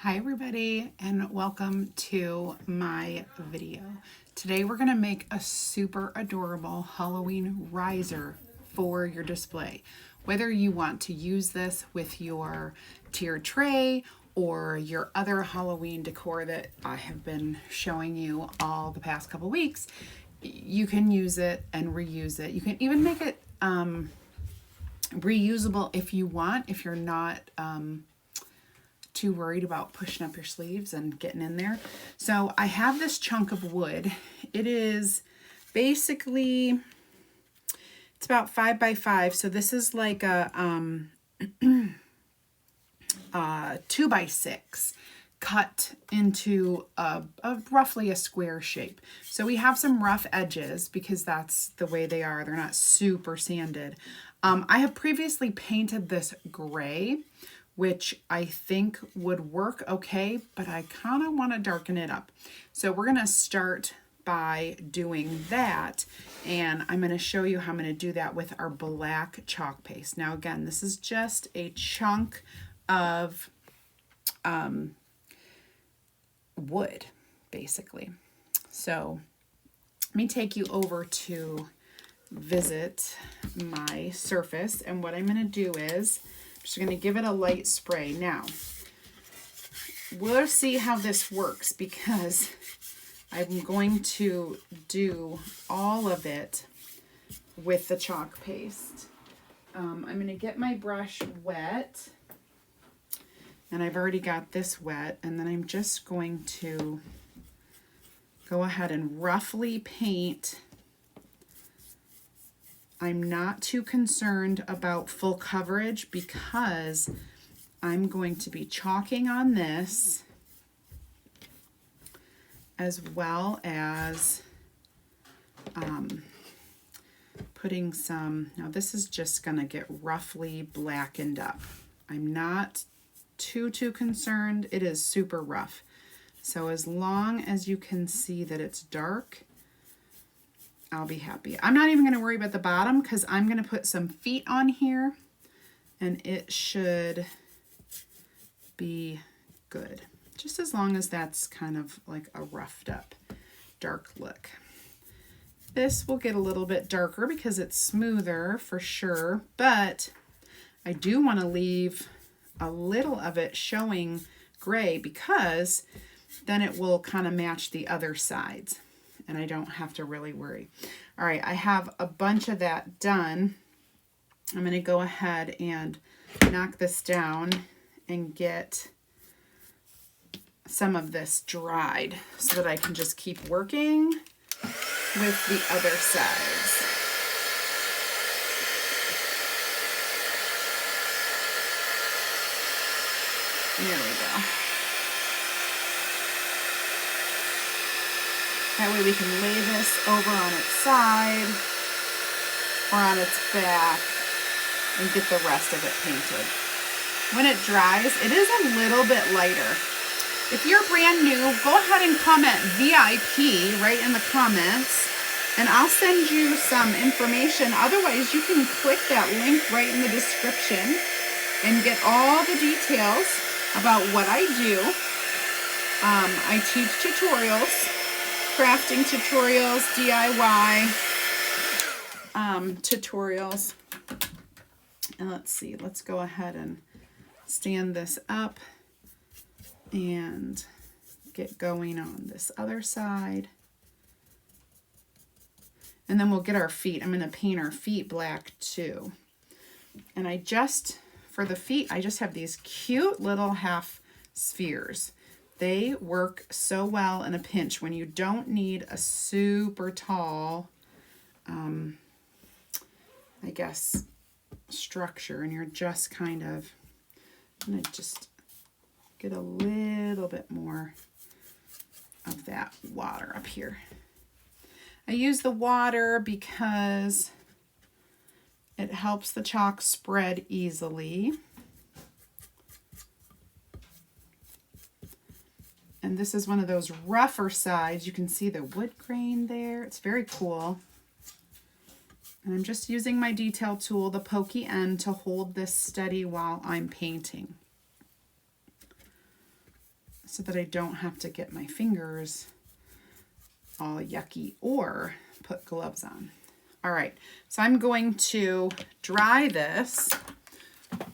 Hi everybody and welcome to my video. Today we're going to make a super adorable Halloween riser for your display. Whether you want to use this with your tiered tray or your other Halloween decor that I have been showing you all the past couple weeks, you can use it and reuse it. You can even make it reusable if you want, if you're not too worried about pushing up your sleeves and getting in there. So I have this chunk of wood. It is basically, it's about 5 by 5. So this is like a 2 by 6 cut into a roughly a square shape. So we have some rough edges because that's the way they are. They're not super sanded. I have previously painted this gray, which I think would work okay, but I kind of want to darken it up. So we're going to start by doing that, and I'm going to show you how I'm going to do that with our black chalk paste. Now again, this is just a chunk of wood, basically. So let me take you over to visit my surface, and what I'm going to do is I'm just going to give it a light spray. Now, we'll see how this works because I'm going to do all of it with the chalk paste. I'm going to get my brush wet, and I've already got this wet, and then I'm just going to go ahead and roughly paint. I'm not too concerned about full coverage because I'm going to be chalking on this as well as putting some, now this is just going to get roughly blackened up. I'm not too concerned. It is super rough. So as long as you can see that it's dark, I'll be happy. I'm not even going to worry about the bottom because I'm going to put some feet on here and it should be good. Just as long as that's kind of like a roughed up dark look. This will get a little bit darker because it's smoother for sure, but I do want to leave a little of it showing gray because then it will kind of match the other sides. And I don't have to really worry. All right, I have a bunch of that done. I'm going to go ahead and knock this down and get some of this dried so that I can just keep working with the other sides. There we go. That way we can lay this over on its side or on its back and get the rest of it painted. When it dries, it is a little bit lighter. If you're brand new, go ahead and comment VIP right in the comments and I'll send you some information. Otherwise, you can click that link right in the description and get all the details about what I do. I teach tutorials. Crafting tutorials, DIY tutorials. And let's see, let's go ahead and stand this up and get going on this other side. And then we'll get our feet. I'm going to paint our feet black too. And for the feet, I just have these cute little half spheres. They work so well in a pinch when you don't need a super tall, I guess, structure, and you're just kind of, I'm going to just get a little bit more of that water up here. I use the water because it helps the chalk spread easily. And this is one of those rougher sides. You can see the wood grain there. It's very cool. And I'm just using my detail tool, the pokey end, to hold this steady while I'm painting. so that I don't have to get my fingers all yucky or put gloves on. All right, so I'm going to dry this. Okay,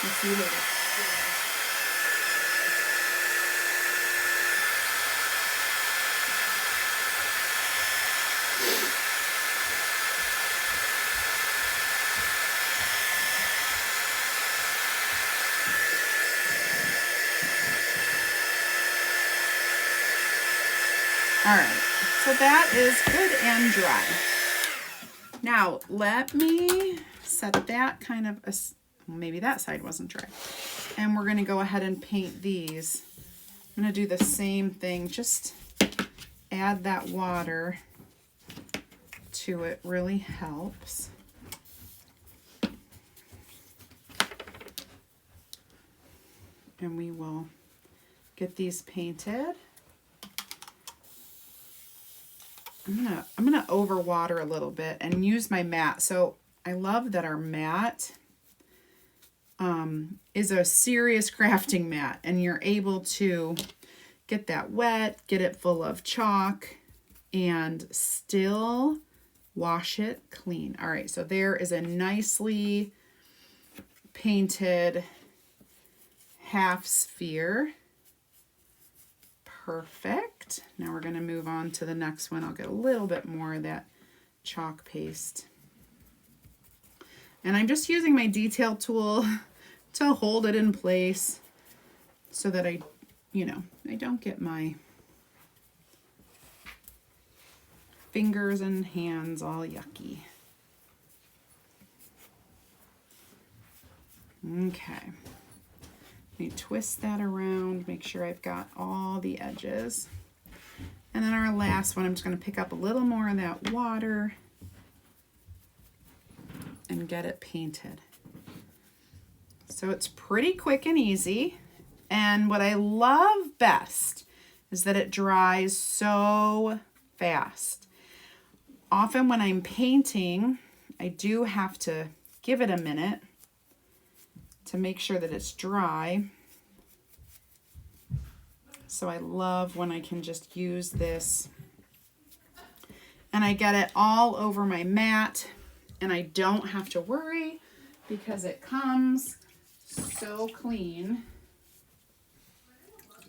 we'll see you later. All right, so that is good and dry. Now, let me set that kind of, maybe that side wasn't dry. And we're gonna go ahead and paint these. I'm gonna do the same thing, just add that water to it, really helps. And we will get these painted. I'm gonna overwater a little bit and use my mat. So I love that our mat is a serious crafting mat, and you're able to get that wet, get it full of chalk, and still wash it clean. All right, so there is a nicely painted half sphere. Perfect. Now we're going to move on to the next one. I'll get a little bit more of that chalk paste. And I'm just using my detail tool to hold it in place so that I don't get my fingers and hands all yucky. Okay. Let me twist that around, make sure I've got all the edges. And then our last one, I'm just going to pick up a little more of that water and get it painted. So it's pretty quick and easy. And what I love best is that it dries so fast. Often when I'm painting, I do have to give it a minute to make sure that it's dry. So I love when I can just use this and I get it all over my mat and I don't have to worry because it comes so clean.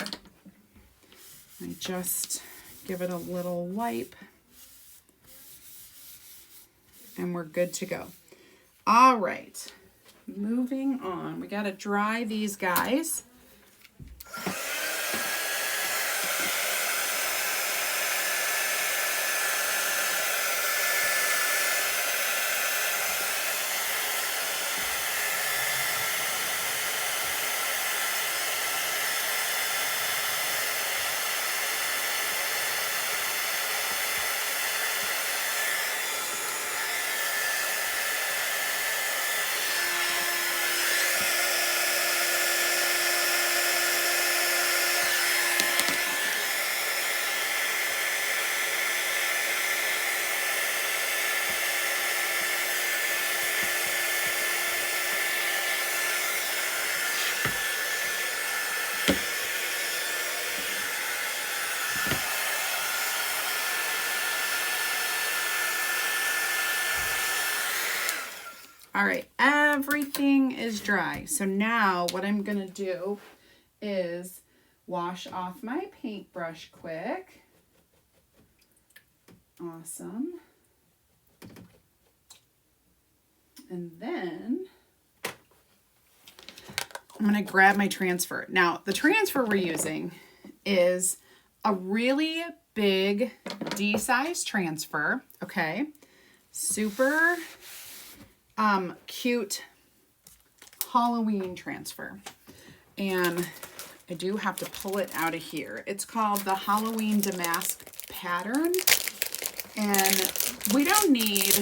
I just give it a little wipe and we're good to go. All right. Moving on, we got to dry these guys. All right, everything is dry. So now what I'm gonna do is wash off my paintbrush quick. Awesome. And then I'm gonna grab my transfer. Now, the transfer we're using is a really big D-size transfer, okay? Super cute Halloween transfer. And I do have to pull it out of here. It's called the Halloween Damask pattern. And we don't need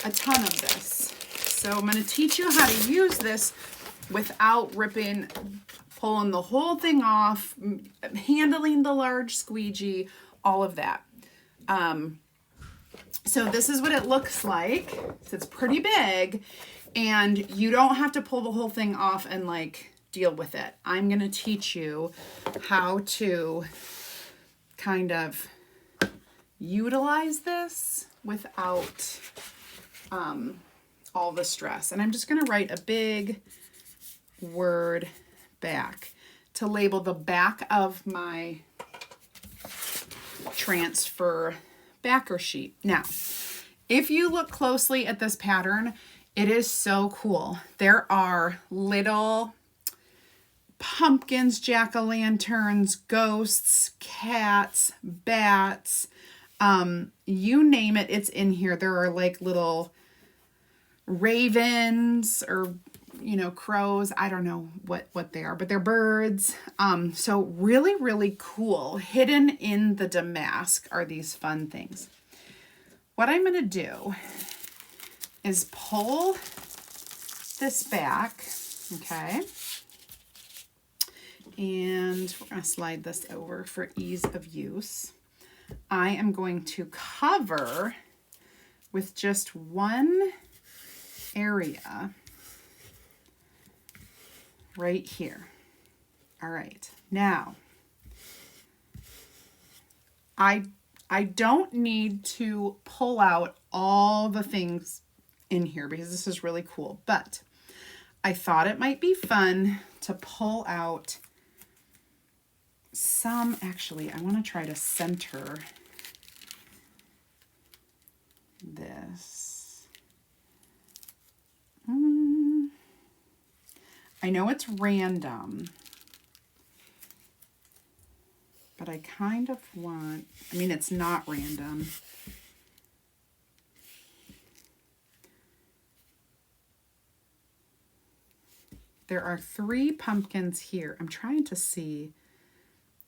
a ton of this. So I'm going to teach you how to use this without ripping, pulling the whole thing off, handling the large squeegee, all of that. So this is what it looks like. So it's pretty big. And you don't have to pull the whole thing off and like deal with it. I'm going to teach you how to kind of utilize this without all the stress. And I'm just going to write a big word back to label the back of my transfer backer sheet. Now, if you look closely at this pattern, it is so cool. There are little pumpkins, jack-o'-lanterns, ghosts, cats, bats, you name it, it's in here. There are like little ravens or, you know, crows. I don't know what they are, but they're birds. So really, really cool. Hidden in the damask are these fun things. What I'm going to do is pull this back, okay? And we're going to slide this over for ease of use. I am going to cover with just one area right here. All right. Now, I don't need to pull out all the things in here because this is really cool, but I thought it might be fun to pull out some. Actually, I want to try to center this. I know it's random, but I kind of want, I mean, it's not random. There are 3 pumpkins here. I'm trying to see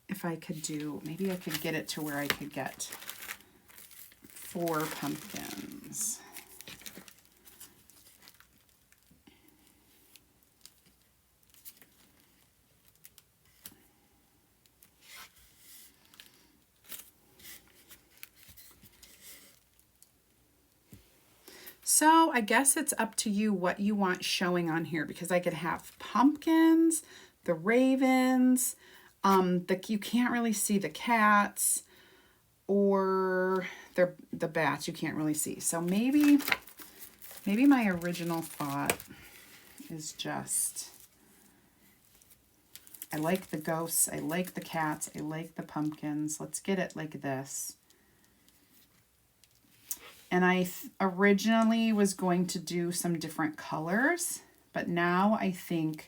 if I could do, maybe I could get it to where I could get 4 pumpkins. So I guess it's up to you what you want showing on here, because I could have pumpkins, the ravens, you can't really see the cats, or the bats you can't really see. So maybe my original thought is just, I like the ghosts, I like the cats, I like the pumpkins. Let's get it like this. And I originally was going to do some different colors, but now I think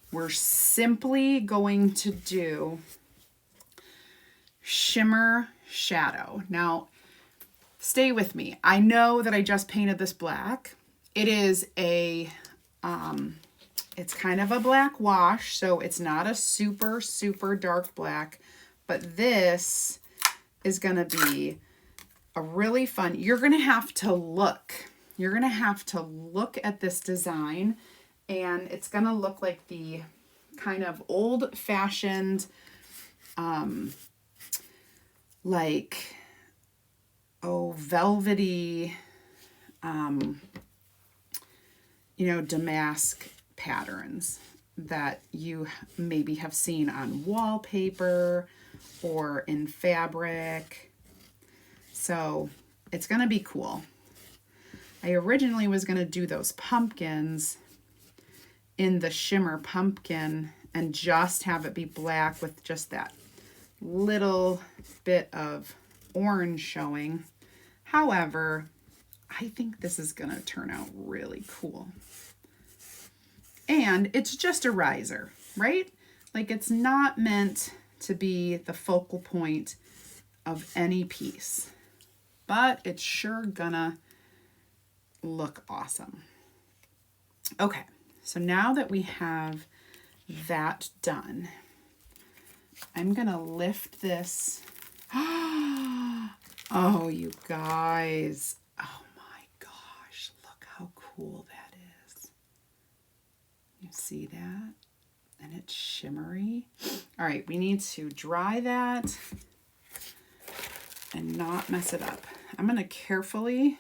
we're simply going to do shimmer shadow. Now, stay with me. I know that I just painted this black. It is a, it's kind of a black wash, so it's not a super, super dark black, but this is going to be a really fun, you're going to have to look at this design, and it's going to look like the kind of old-fashioned, velvety, damask patterns that you maybe have seen on wallpaper or in fabric. So it's going to be cool. I originally was going to do those pumpkins in the shimmer pumpkin and just have it be black with just that little bit of orange showing. However, I think this is going to turn out really cool. And it's just a riser, right? Like, it's not meant to be the focal point of any piece, but it's sure gonna look awesome. Okay, so now that we have that done, I'm gonna lift this. Oh, you guys. Oh my gosh, look how cool that is. You see that? And it's shimmery. All right, we need to dry that and not mess it up. I'm going to carefully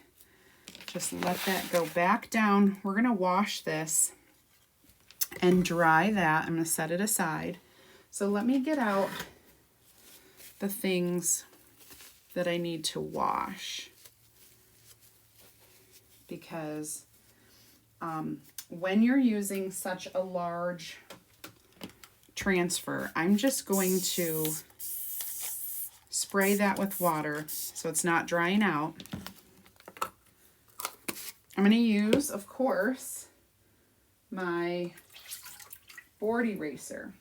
Just let that go back down. We're gonna wash this and dry that. I'm gonna set it aside. So let me get out the things that I need to wash, because when you're using such a large transfer, I'm just going to spray that with water so it's not drying out. I'm going to use, of course, my board eraser.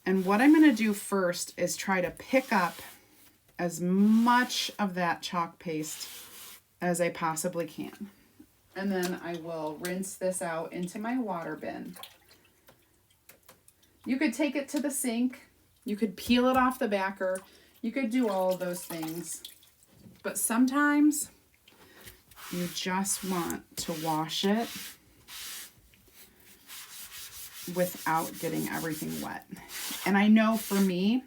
And what I'm going to do first is try to pick up as much of that chalk paste as I possibly can. And then I will rinse this out into my water bin. You could take it to the sink. You could peel it off the backer. You could do all of those things. But sometimes you just want to wash it without getting everything wet. And I know for me,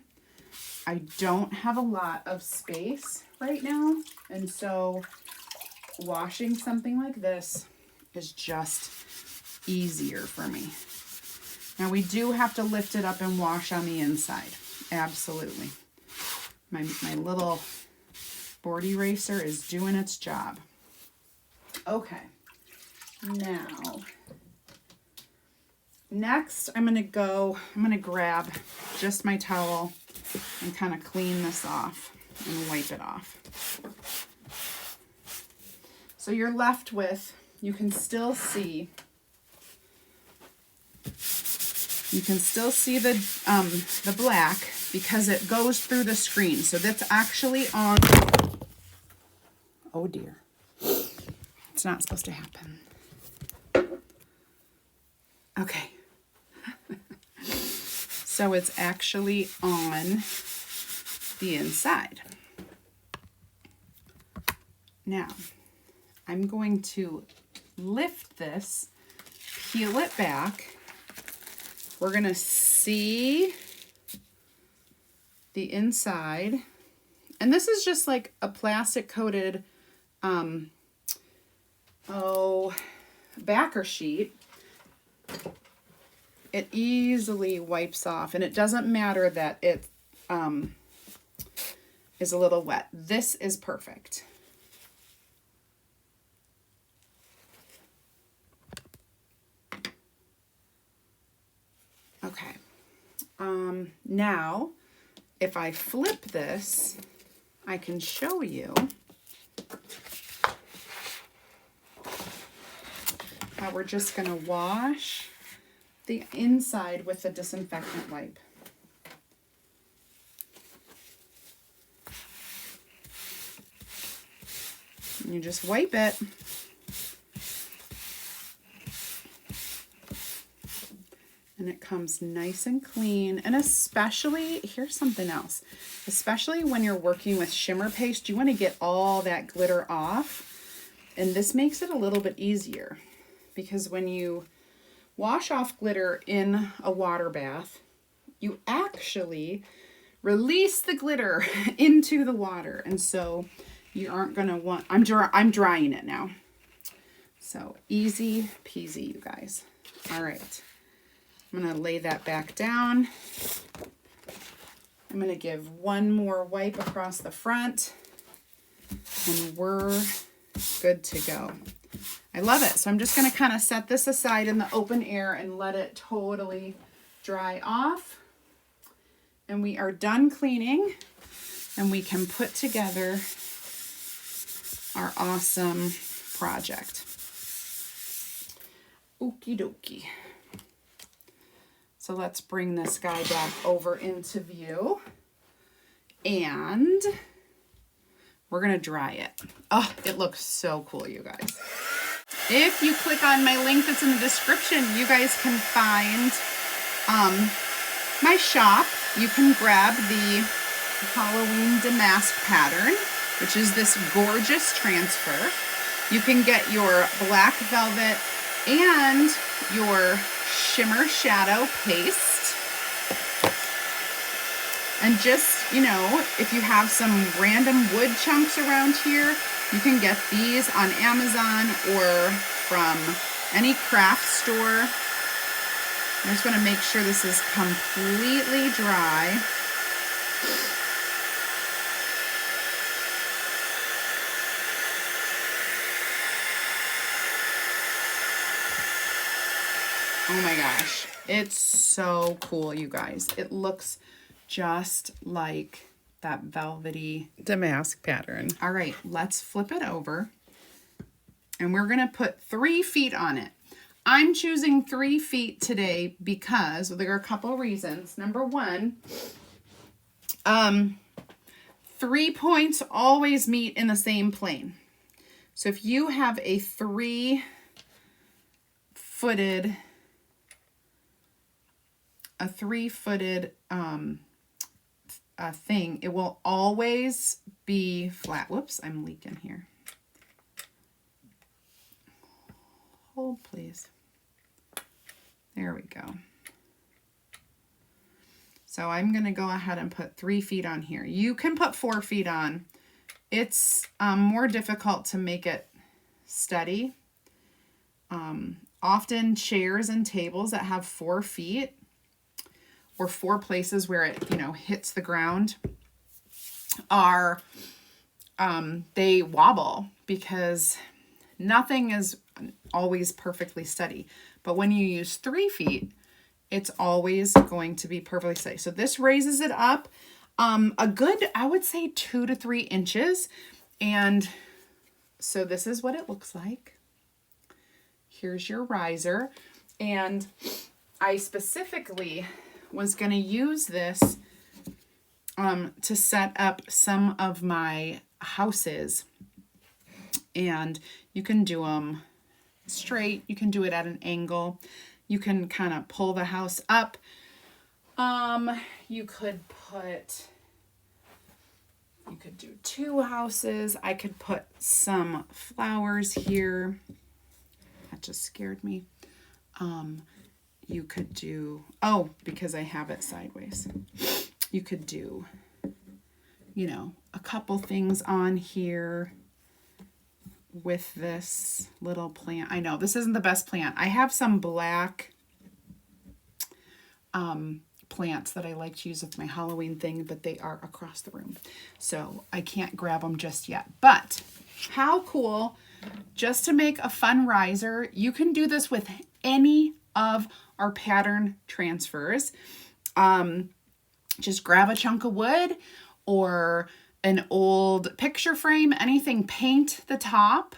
I don't have a lot of space right now. And so washing something like this is just easier for me. Now we do have to lift it up and wash on the inside. Absolutely. My little board eraser is doing its job. Okay. Now, next I'm going to grab just my towel and kind of clean this off and wipe it off. So you're left with, you can still see the black because it goes through the screen. So that's actually on, oh dear, it's not supposed to happen. Okay. So it's actually on the inside. Now, I'm going to lift this, peel it back. We're going to see the inside. And this is just like a plastic coated backer sheet. It easily wipes off, and it doesn't matter that it is a little wet. This is perfect. Okay. Now, if I flip this, I can show you how we're just going to wash the inside with the disinfectant wipe. And you just wipe it. And it comes nice and clean. And especially, here's something else. Especially when you're working with shimmer paste, you want to get all that glitter off. And this makes it a little bit easier. Because when you wash off glitter in a water bath, you actually release the glitter into the water. And so you aren't going to want, I'm drying it now. So easy peasy, you guys. All right. I'm going to lay that back down. I'm going to give one more wipe across the front, and we're good to go. I love it. So I'm just going to kind of set this aside in the open air and let it totally dry off. And we are done cleaning, and we can put together our awesome project. Okie dokie. So let's bring this guy back over into view, and we're going to dry it. Oh, it looks so cool, you guys. If you click on my link that's in the description, you guys can find my shop. You can grab the Halloween Damask pattern, which is this gorgeous transfer. You can get your black velvet and your shimmer shadow paste. And just, you know, if you have some random wood chunks around here, You can get these on Amazon or from any craft store. I just want to make sure this is completely dry. Oh my gosh, it's so cool, you guys. It looks just like that velvety damask pattern. All right, let's flip it over. And we're gonna put 3 feet on it. I'm choosing 3 feet today because there are a couple reasons. Number one, 3 points always meet in the same plane. So if you have a 3-footed thing, it will always be flat. Whoops, I'm leaking here. Hold, please. There we go. So I'm going to go ahead and put 3 feet on here. You can put 4 feet on. It's more difficult to make it steady. Often chairs and tables that have 4 feet or 4 places where it, hits the ground are, they wobble because nothing is always perfectly steady. But when you use 3 feet, it's always going to be perfectly steady. So this raises it up a good, I would say 2 to 3 inches. And so this is what it looks like. Here's your riser. And I specifically was going to use this to set up some of my houses. And you can do them straight. You can do it at an angle. You can kind of pull the house up. You could do 2 houses. I could put some flowers here. That just scared me. You could do, because I have it sideways. You could do, a couple things on here with this little plant. I know this isn't the best plant. I have some black plants that I like to use with my Halloween thing, but they are across the room. So I can't grab them just yet. But how cool, just to make a fun riser. You can do this with any of our pattern transfers. Just grab a chunk of wood or an old picture frame, anything, paint the top,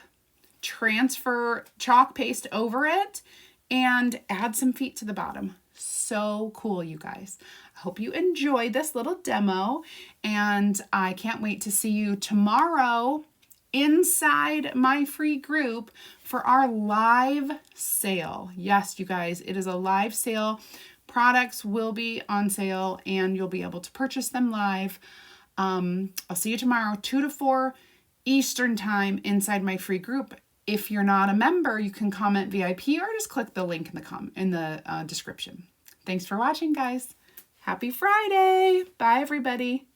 transfer chalk paste over it, and add some feet to the bottom. So cool, you guys. I hope you enjoyed this little demo, and I can't wait to see you tomorrow inside my free group for our live sale. Yes, you guys, it is a live sale. Products will be on sale and you'll be able to purchase them live. I'll see you tomorrow, 2 to 4 Eastern time inside my free group. If you're not a member, you can comment VIP or just click the link in the description. Thanks for watching, guys. Happy Friday. Bye, everybody.